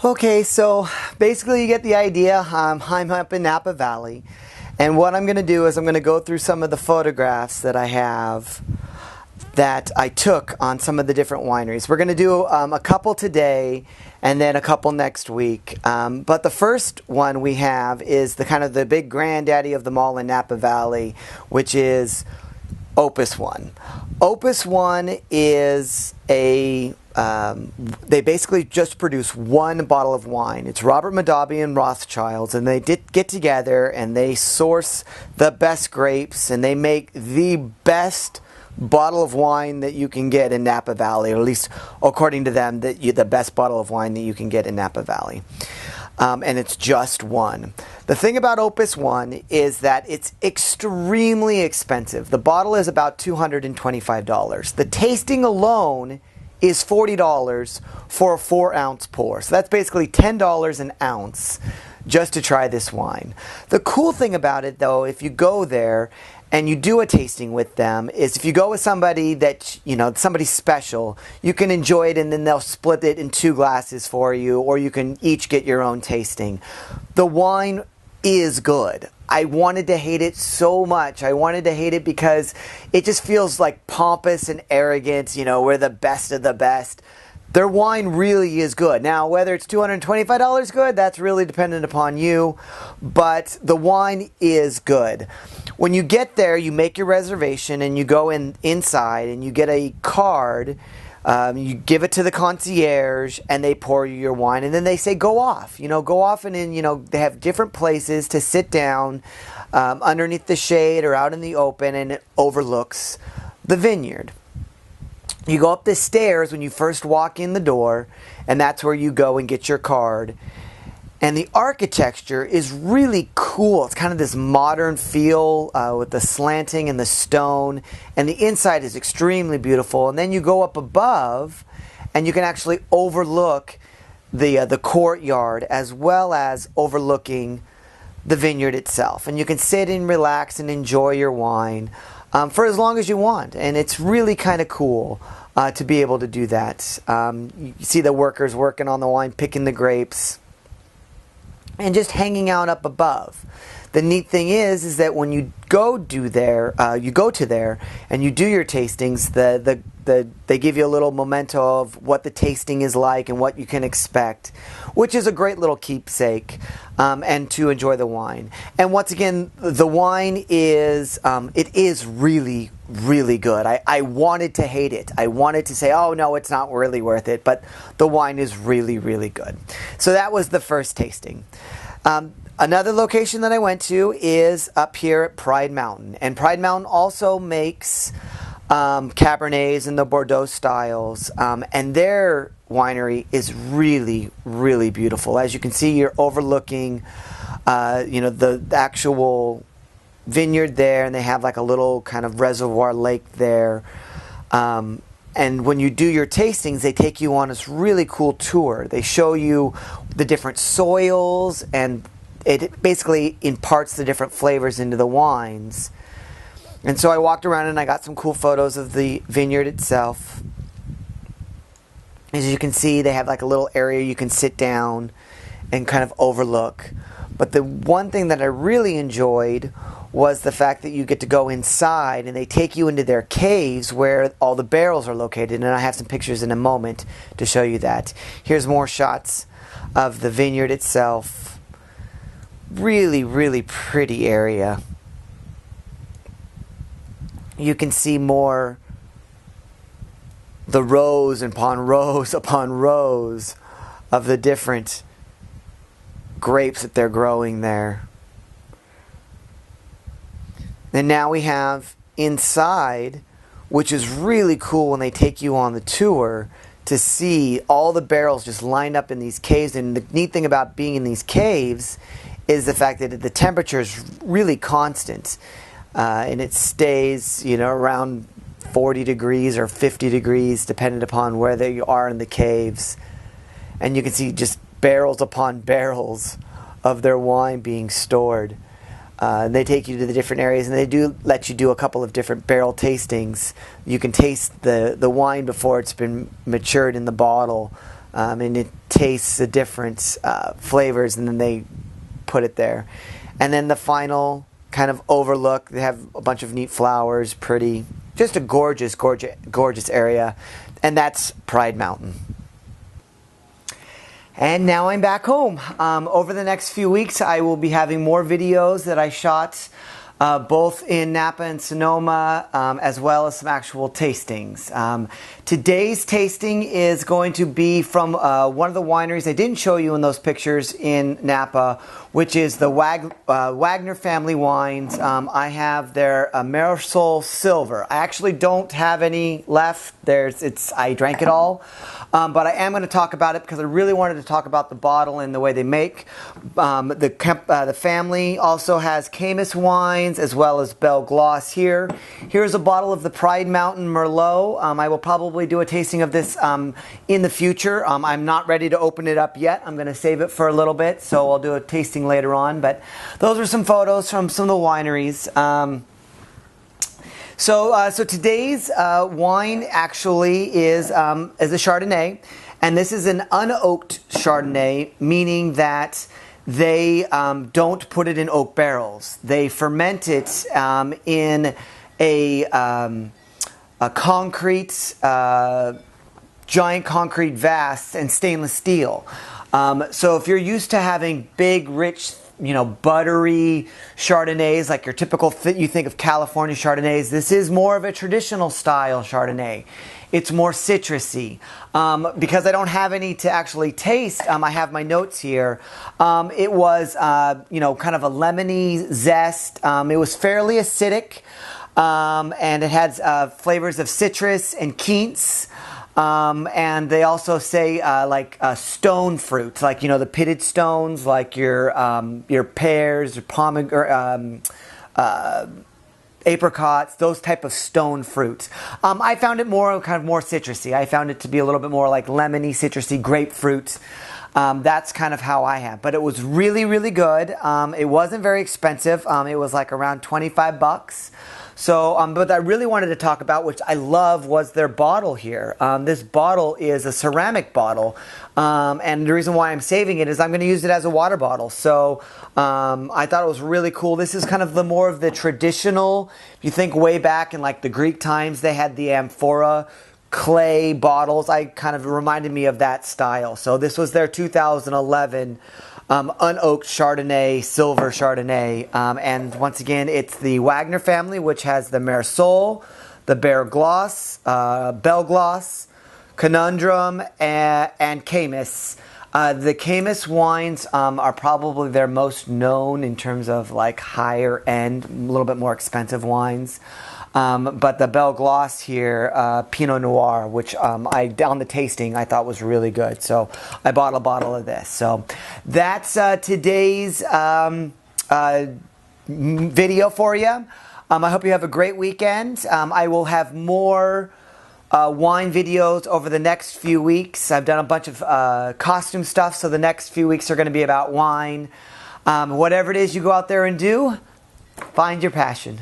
Okay, so basically you get the idea. I'm up in Napa Valley, and what I'm going to do is I'm going to go through some of the photographs that I have that I took on some of the different wineries. We're going to do a couple today and then a couple next week. But the first one we have is the kind of the big granddaddy of them all in Napa Valley, which is Opus One. Opus One is they basically just produce one bottle of wine. It's Robert Mondavi and Rothschilds, and they get together and they source the best grapes, and they make the best bottle of wine that you can get in Napa Valley, or at least according to them, the best bottle of wine that you can get in Napa Valley. And it's just one. The thing about Opus One is that it's extremely expensive. The bottle is about $225. The tasting alone is $40 for a 4-ounce pour. So that's basically $10 an ounce just to try this wine. The cool thing about it, though, if you go there and you do a tasting with them, is if you go with somebody that, somebody special, you can enjoy it and then they'll split it in 2 glasses for you, or you can each get your own tasting. The wine is good. I wanted to hate it so much. I wanted to hate it because it just feels like pompous and arrogant, we're the best of the best. Their wine really is good. Now, whether it's $225 good, that's really dependent upon you, but the wine is good. When you get there, you make your reservation and you go inside and you get a card. You give it to the concierge and they pour you your wine, and then they say go off. Go off, and then they have different places to sit down underneath the shade or out in the open, and it overlooks the vineyard. You go up the stairs when you first walk in the door, and that's where you go and get your card. And the architecture is really cool. It's kind of this modern feel with the slanting and the stone. And the inside is extremely beautiful. And then you go up above and you can actually overlook the courtyard, as well as overlooking the vineyard itself. And you can sit and relax and enjoy your wine for as long as you want. And it's really kind of cool to be able to do that. You see the workers working on the wine, picking the grapes, and just hanging out up above. The neat thing is that when you go to there and you do your tastings, they give you a little memento of what the tasting is like and what you can expect, which is a great little keepsake, and to enjoy the wine. And once again, the wine is it is really, really good. I wanted to hate it. I wanted to say, oh no, it's not really worth it, but the wine is really, really good. So that was the first tasting. Another location that I went to is up here at Pride Mountain. And Pride Mountain also makes Cabernets and the Bordeaux styles. And their winery is really, really beautiful. As you can see, you're overlooking the actual vineyard there, and they have like a little kind of reservoir lake there. And when you do your tastings, they take you on this really cool tour. They show you the different soils, and it basically imparts the different flavors into the wines. And so I walked around and I got some cool photos of the vineyard itself. As you can see, they have like a little area you can sit down and kind of overlook. But the one thing that I really enjoyed was the fact that you get to go inside and they take you into their caves where all the barrels are located. And I have some pictures in a moment to show you that. Here's more shots of the vineyard itself. Really, really pretty area. You can see more the rows upon rows upon rows of the different grapes that they're growing there. And now we have inside, which is really cool when they take you on the tour, to see all the barrels just lined up in these caves. And the neat thing about being in these caves is the fact that the temperature is really constant. And it stays, around 40 degrees or 50 degrees, depending upon where they are in the caves. And you can see just barrels upon barrels of their wine being stored. They take you to the different areas, and they do let you do a couple of different barrel tastings. You can taste the wine before it's been matured in the bottle and it tastes the different flavors, and then they put it there. And then the final kind of overlook, they have a bunch of neat flowers, pretty, just a gorgeous area, and that's Pride Mountain. And now I'm back home. Over the next few weeks, I will be having more videos that I shot both in Napa and Sonoma, as well as some actual tastings. Today's tasting is going to be from one of the wineries I didn't show you in those pictures in Napa, which is the Wagner family wines. I have their Mer Soleil Silver. I actually don't have any left. I drank it all. But I am going to talk about it because I really wanted to talk about the bottle and the way they make. The family also has Camus wines as well as Belle Gloss here. Here's a bottle of the Pride Mountain Merlot. I will probably do a tasting of this in the future. I'm not ready to open it up yet. I'm going to save it for a little bit, so I'll do a tasting later on. But those are some photos from some of the wineries. So today's wine actually is a Chardonnay, and this is an unoaked Chardonnay, meaning that they don't put it in oak barrels. They ferment it in a concrete, giant concrete vats and stainless steel. So if you're used to having big, rich, buttery Chardonnays, like your typical, you think of California Chardonnays, this is more of a traditional style Chardonnay. It's more citrusy. Because I don't have any to actually taste, I have my notes here. It was, kind of a lemony zest. It was fairly acidic, and it had flavors of citrus and quince. And they also say stone fruit, like the pitted stones, like your pears, your apricots, those type of stone fruits. I found it more citrusy. I found it to be a little bit more like lemony, citrusy, grapefruit. That's kind of how I have. But it was really, really good. It wasn't very expensive. It was like around $25. So, but I really wanted to talk about, which I love, was their bottle here. This bottle is a ceramic bottle, and the reason why I'm saving it is I'm going to use it as a water bottle. So, I thought it was really cool. This is kind of more of the traditional. If you think way back in like the Greek times, they had the amphora clay bottles. I kind of reminded me of that style. So this was their 2011 unoaked Chardonnay, silver Chardonnay. And once again, it's the Wagner family, which has the Mer Soleil, the Belle Gloss, Conundrum, and Camus. The Camus wines are probably their most known in terms of like higher end, a little bit more expensive wines. But the Belle Gloss here, Pinot Noir, which on the tasting I thought was really good. So I bought a bottle of this. So that's today's video for you. I hope you have a great weekend. I will have more wine videos over the next few weeks. I've done a bunch of costume stuff, so the next few weeks are going to be about wine. Whatever it is you go out there and do, find your passion.